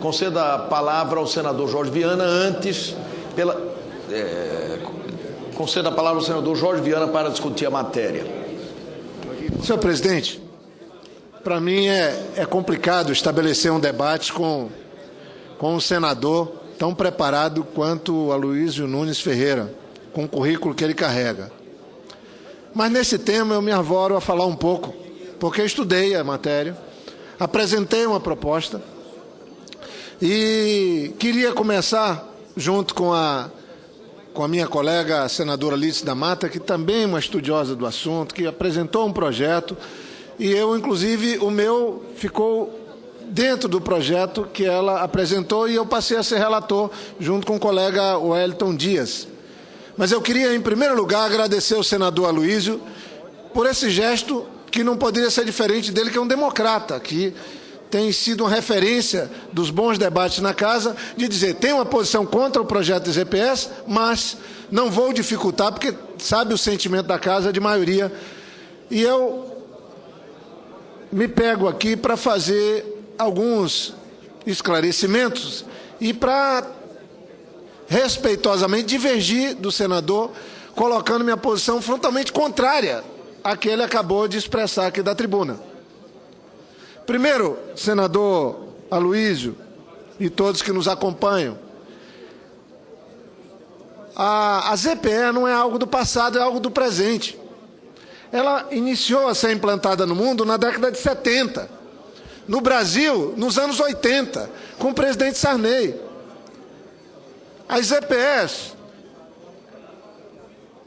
conceda a palavra ao senador Jorge Viana conceda a palavra ao senador Jorge Viana para discutir a matéria. Senhor presidente, para mim é complicado estabelecer um debate com um senador tão preparado quanto o Aloysio Nunes Ferreira, com o currículo que ele carrega. Mas nesse tema eu me arvoro a falar um pouco, porque eu estudei a matéria, apresentei uma proposta e queria começar, junto com a minha colega a senadora Alice da Mata, que também é uma estudiosa do assunto, que apresentou um projeto, e eu, inclusive, o meu ficou dentro do projeto que ela apresentou e eu passei a ser relator, junto com o colega Wellington Dias. Mas eu queria, em primeiro lugar, agradecer ao senador Aloysio por esse gesto que não poderia ser diferente dele, que é um democrata, que tem sido uma referência dos bons debates na casa, de dizer, tem uma posição contra o projeto de GPS, mas não vou dificultar, porque sabe o sentimento da casa de maioria. E eu me pego aqui para fazer alguns esclarecimentos e para, respeitosamente, divergir do senador, colocando minha posição frontalmente contrária à que ele acabou de expressar aqui da tribuna. Primeiro, senador Aloysio e todos que nos acompanham, a ZPE não é algo do passado, é algo do presente. Ela iniciou a ser implantada no mundo na década de 70. No Brasil, nos anos 80, com o presidente Sarney. As ZPEs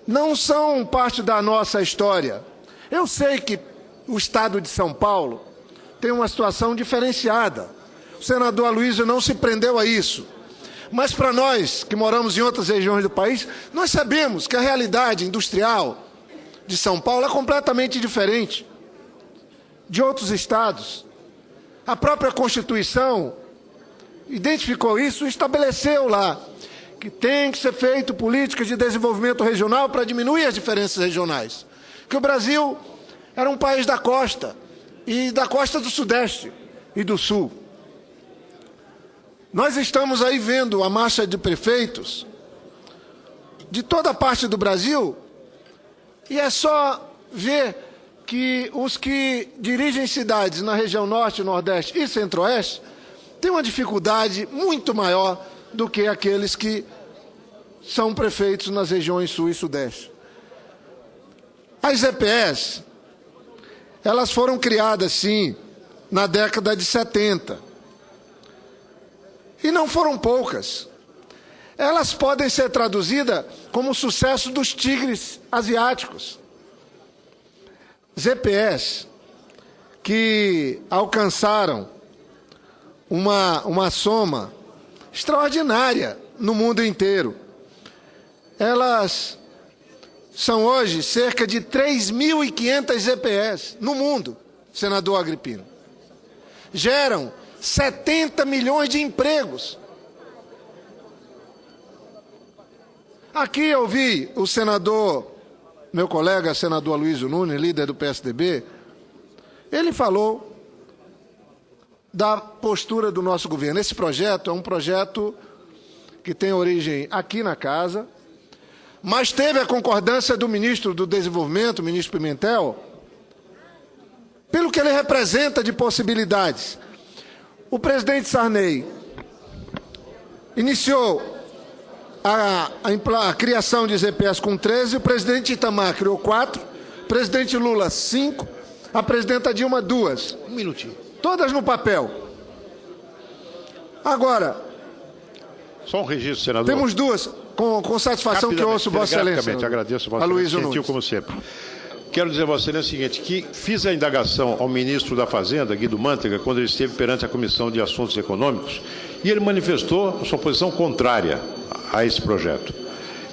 não são parte da nossa história. Eu sei que o Estado de São Paulo tem uma situação diferenciada. O senador Aloysio não se prendeu a isso. Mas para nós, que moramos em outras regiões do país, nós sabemos que a realidade industrial de São Paulo é completamente diferente de outros estados. A própria Constituição identificou isso e estabeleceu lá que tem que ser feito políticas de desenvolvimento regional para diminuir as diferenças regionais. Que o Brasil era um país da costa, e da costa do Sudeste e do Sul. Nós estamos aí vendo a marcha de prefeitos de toda a parte do Brasil, e é só ver que os que dirigem cidades na região Norte, Nordeste e Centro-Oeste têm uma dificuldade muito maior do que aqueles que são prefeitos nas regiões Sul e Sudeste. As EPS, elas foram criadas, sim, na década de 70. E não foram poucas. Elas podem ser traduzidas como o sucesso dos tigres asiáticos. ZPS que alcançaram uma soma extraordinária no mundo inteiro. Elas são hoje cerca de 3.500 ZPS no mundo, senador Agripino. Geram 70 milhões de empregos. Aqui eu vi o senador, meu colega, senador Aloysio Nunes, líder do PSDB, ele falou da postura do nosso governo. Esse projeto é um projeto que tem origem aqui na casa, mas teve a concordância do ministro do Desenvolvimento, o ministro Pimentel, pelo que ele representa de possibilidades. O presidente Sarney iniciou a criação de ZPS com 13, o presidente Itamar criou 4, o presidente Lula 5, a presidenta Dilma 2. Um minutinho. Todas no papel. Agora, só um registro, senador. Temos duas, com satisfação que eu ouço Vossa Excelência. Agradeço Vossa Excelência, gentil como sempre. Quero dizer a Vossa Excelência o seguinte, que fiz a indagação ao ministro da Fazenda, Guido Mantega, quando ele esteve perante a Comissão de Assuntos Econômicos, e ele manifestou a sua posição contrária a esse projeto.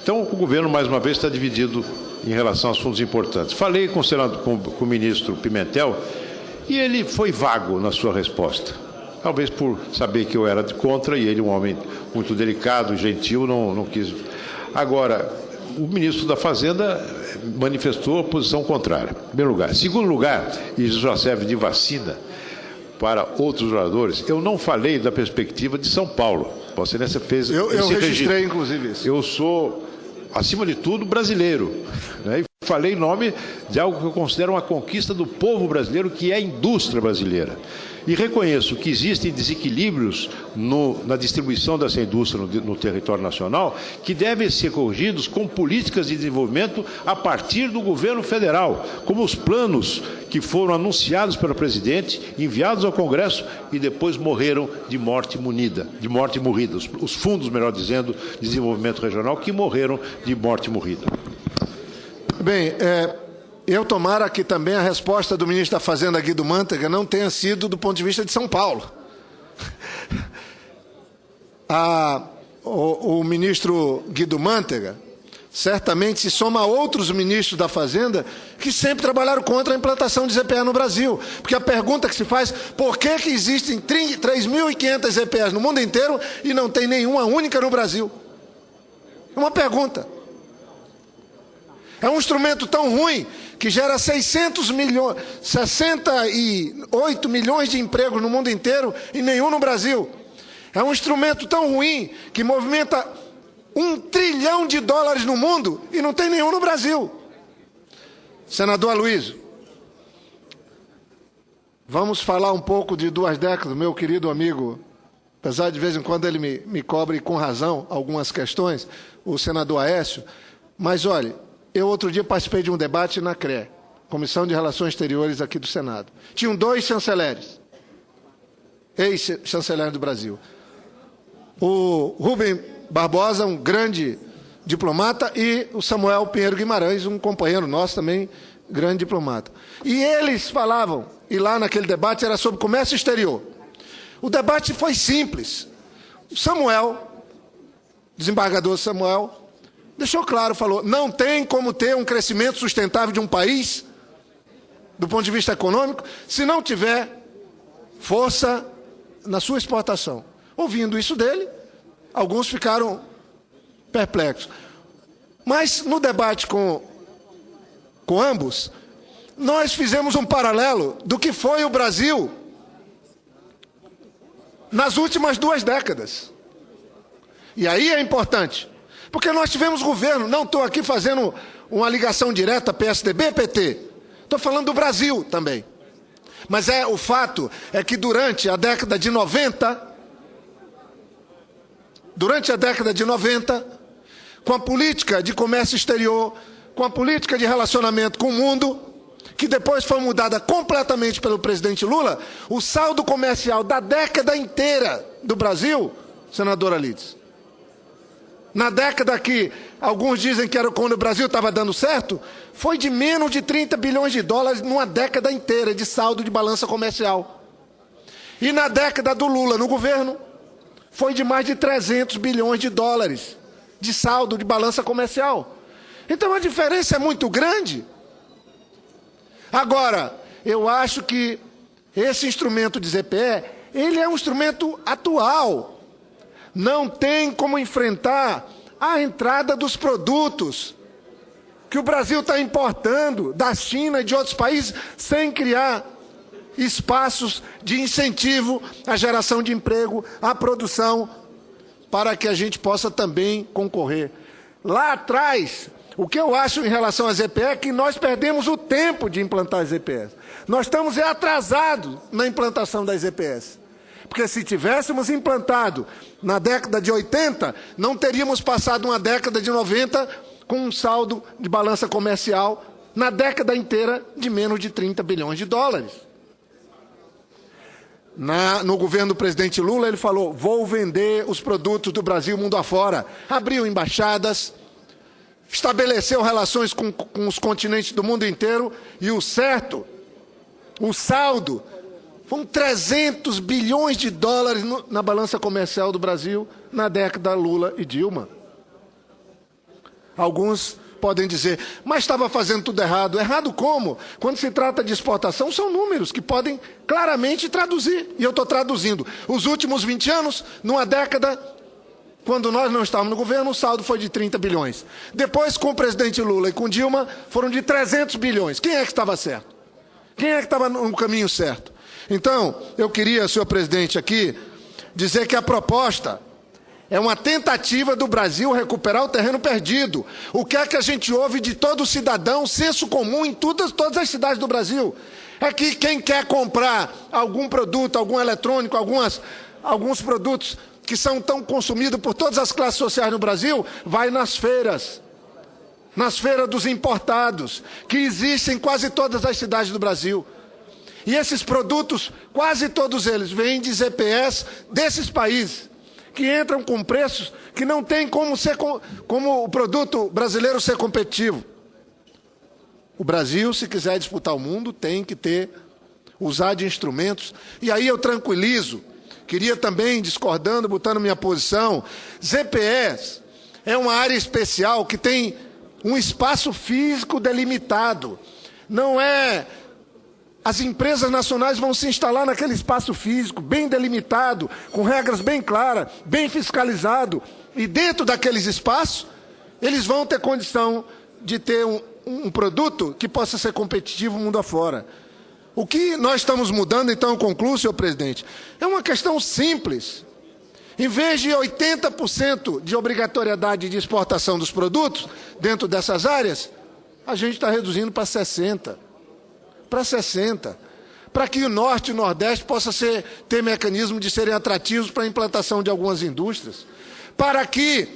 Então, o governo, mais uma vez, está dividido em relação a assuntos importantes. Falei com o ministro Pimentel e ele foi vago na sua resposta. Talvez por saber que eu era contra e ele, um homem muito delicado e gentil, não quis. Agora, o ministro da Fazenda manifestou a posição contrária, em primeiro lugar. Em segundo lugar, e isso já serve de vacina, para outros oradores, eu não falei da perspectiva de São Paulo. Vossa Excelência fez eu registrei, inclusive, isso. Eu sou, acima de tudo, brasileiro, né? E falei em nome de algo que eu considero uma conquista do povo brasileiro, que é a indústria brasileira. E reconheço que existem desequilíbrios na distribuição dessa indústria no território nacional, que devem ser corrigidos com políticas de desenvolvimento a partir do governo federal, como os planos que foram anunciados pelo presidente, enviados ao Congresso e depois morreram de morte morrida. Os fundos, melhor dizendo, de desenvolvimento regional, que morreram de morte morrida. Bem, eu tomara que também a resposta do ministro da Fazenda, Guido Mantega, não tenha sido do ponto de vista de São Paulo. O ministro Guido Mantega certamente se soma a outros ministros da Fazenda que sempre trabalharam contra a implantação de ZPE no Brasil. Porque a pergunta que se faz, por que existem 3.500 ZPEs no mundo inteiro e não tem nenhuma única no Brasil? É uma pergunta. É um instrumento tão ruim que gera 68 milhões de empregos no mundo inteiro e nenhum no Brasil. É um instrumento tão ruim que movimenta $1 trilhão no mundo e não tem nenhum no Brasil. Senador Aloysio, vamos falar um pouco de 2 décadas, meu querido amigo, apesar de vez em quando ele me cobre com razão algumas questões, o senador Aécio, mas olha, eu outro dia participei de um debate na CRE, Comissão de Relações Exteriores aqui do Senado. Tinham 2 chanceleres, ex-chanceler do Brasil. O Rubem Barbosa, um grande diplomata, e o Samuel Pinheiro Guimarães, um companheiro nosso também, grande diplomata. E eles falavam, e lá naquele debate era sobre comércio exterior. O debate foi simples. O Samuel, desembargador Samuel, deixou claro, falou, não tem como ter um crescimento sustentável de um país, do ponto de vista econômico, se não tiver força na sua exportação. Ouvindo isso dele, alguns ficaram perplexos. Mas no debate com ambos, nós fizemos um paralelo do que foi o Brasil nas últimas 2 décadas. E aí é importante. Porque nós tivemos governo, não estou aqui fazendo uma ligação direta PSDB, PT. Estou falando do Brasil também. Mas o fato é que durante a década de 90, com a política de comércio exterior, com a política de relacionamento com o mundo, que depois foi mudada completamente pelo presidente Lula, o saldo comercial da década inteira do Brasil, senadora Lides, na década que alguns dizem que era quando o Brasil estava dando certo, foi de menos de $30 bilhões numa década inteira de saldo de balança comercial. E na década do Lula no governo, foi de mais de $300 bilhões de saldo de balança comercial. Então a diferença é muito grande. Agora, eu acho que esse instrumento de ZPE, ele é um instrumento atual. Não tem como enfrentar a entrada dos produtos que o Brasil está importando da China e de outros países sem criar espaços de incentivo à geração de emprego, à produção, para que a gente possa também concorrer. Lá atrás, o que eu acho em relação à ZPE é que nós perdemos o tempo de implantar as ZPEs. Nós estamos atrasados na implantação das ZPEs. Porque se tivéssemos implantado na década de 80, não teríamos passado uma década de 90 com um saldo de balança comercial na década inteira de menos de $30 bilhões. No governo do presidente Lula, ele falou, vou vender os produtos do Brasil mundo afora. Abriu embaixadas, estabeleceu relações com os continentes do mundo inteiro e o saldo, foram $300 bilhões na balança comercial do Brasil na década Lula e Dilma. Alguns podem dizer, mas estava fazendo tudo errado. Errado como? Quando se trata de exportação, são números que podem claramente traduzir. E eu estou traduzindo. Os últimos 20 anos, numa década, quando nós não estávamos no governo, o saldo foi de 30 bilhões. Depois, com o presidente Lula e com Dilma, foram de 300 bilhões. Quem é que estava certo? Quem é que estava no caminho certo? Então, eu queria, senhor presidente, aqui, dizer que a proposta é uma tentativa do Brasil recuperar o terreno perdido. O que é que a gente ouve de todo cidadão, senso comum em todas as cidades do Brasil? É que quem quer comprar algum produto, algum eletrônico, alguns produtos que são tão consumidos por todas as classes sociais no Brasil, vai nas feiras dos importados, que existem em quase todas as cidades do Brasil. E esses produtos, quase todos eles, vêm de ZPS desses países, que entram com preços que não tem como o produto brasileiro ser competitivo. O Brasil, se quiser disputar o mundo, tem que usar de instrumentos. E aí eu tranquilizo, queria também, discordando, botando minha posição, ZPS é uma área especial que tem um espaço físico delimitado. Não é... As empresas nacionais vão se instalar naquele espaço físico, bem delimitado, com regras bem claras, bem fiscalizado. E dentro daqueles espaços, eles vão ter condição de ter um produto que possa ser competitivo mundo afora. O que nós estamos mudando, então, eu concluo, senhor presidente, é uma questão simples. Em vez de 80% de obrigatoriedade de exportação dos produtos dentro dessas áreas, a gente está reduzindo para 60%. Para 60%. Para que o Norte e o Nordeste possam ter mecanismo de serem atrativos para a implantação de algumas indústrias. Para que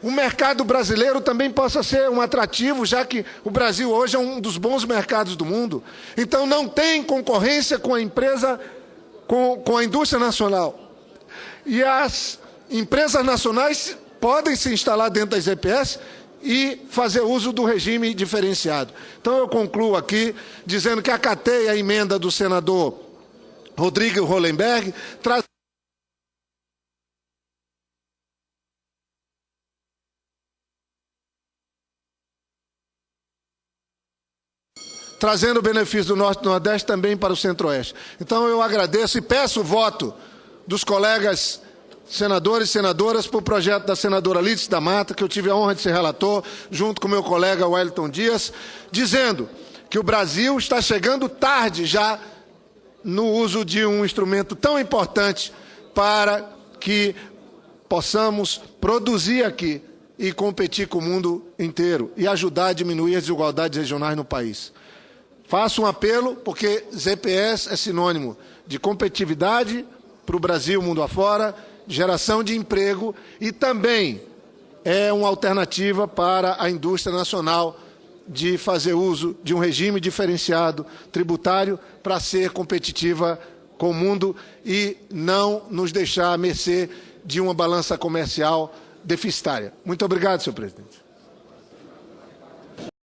o mercado brasileiro também possa ser um atrativo, já que o Brasil hoje é um dos bons mercados do mundo. Então não tem concorrência com a empresa, com a indústria nacional. E as empresas nacionais podem se instalar dentro das ZPS e fazer uso do regime diferenciado. Então eu concluo aqui dizendo que acatei a emenda do senador Rodrigo Hollenberg, trazendo o benefício do Norte e do Nordeste também para o Centro-Oeste. Então eu agradeço e peço o voto dos colegas senadores e senadoras para o projeto da senadora Lídice da Mata, que eu tive a honra de ser relator, junto com meu colega Wellington Dias, dizendo que o Brasil está chegando tarde já no uso de um instrumento tão importante para que possamos produzir aqui e competir com o mundo inteiro e ajudar a diminuir as desigualdades regionais no país. Faço um apelo, porque ZPS é sinônimo de competitividade para o Brasil, mundo afora, geração de emprego e também é uma alternativa para a indústria nacional de fazer uso de um regime diferenciado tributário para ser competitiva com o mundo e não nos deixar à mercê de uma balança comercial deficitária. Muito obrigado, senhor presidente.